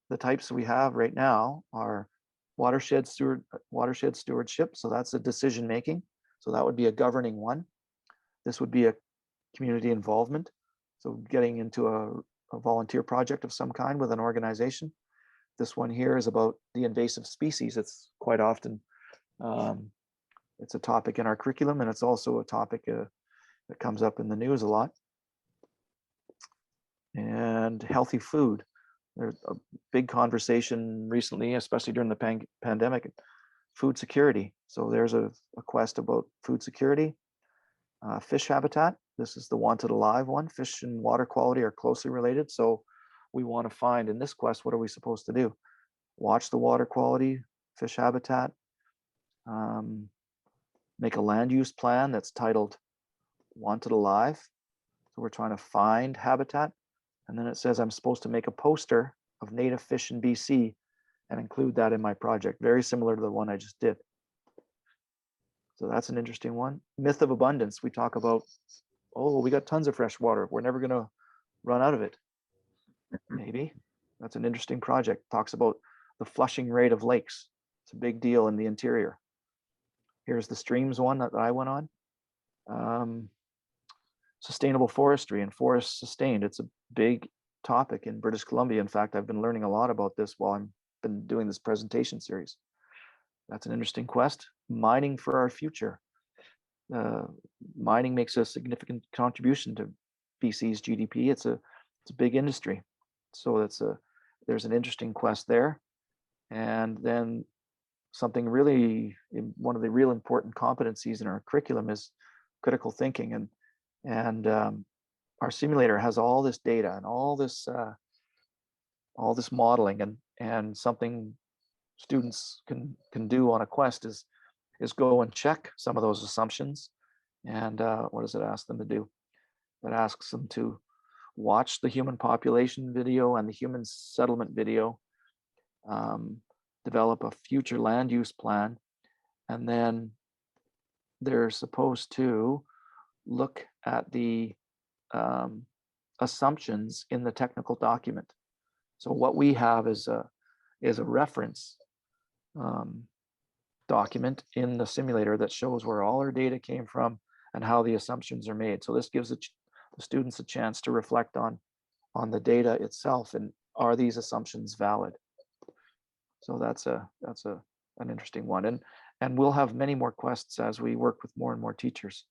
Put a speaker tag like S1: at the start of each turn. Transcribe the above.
S1: the types we have right now are watershed stewardship. So that's a decision making. So that would be a governing one. This would be a community involvement. So getting into a volunteer project of some kind with an organization. This one here is about the invasive species. It's quite often, it's a topic in our curriculum, and it's also a topic that comes up in the news a lot. And healthy food. There's a big conversation recently, especially during the pandemic, food security. So there's a quest about food security. Fish habitat. This is the wanted alive one. Fish and water quality are closely related. So we want to find in this quest, what are we supposed to do? Watch the water quality, fish habitat, make a land use plan that's titled Wanted Alive. So we're trying to find habitat. And then it says I'm supposed to make a poster of native fish in BC and include that in my project. Very similar to the one I just did. So that's an interesting one. Myth of abundance. We talk about, oh, we got tons of fresh water. We're never going to run out of it. Maybe. That's an interesting project. Talks about the flushing rate of lakes. It's a big deal in the interior. Here's the streams one that I went on. Sustainable forestry and forests sustained. It's a big topic in British Columbia. In fact, I've been learning a lot about this while I've been doing this presentation series. That's an interesting quest. Mining for our future. Mining makes a significant contribution to BC's GDP. It's a big industry. So there's an interesting quest there. And then something really, one of the real important competencies in our curriculum is critical thinking. And our simulator has all this data and all this modeling, and something students can do on a quest is go and check some of those assumptions. And what does it ask them to do? It asks them to watch the human population video and the human settlement video, develop a future land use plan, and then they're supposed to look at the assumptions in the technical document. So what we have is a reference document in the simulator that shows where all our data came from and how the assumptions are made. So this gives the students a chance to reflect on the data itself, and are these assumptions valid? So that's an interesting one, and we'll have many more quests as we work with more and more teachers.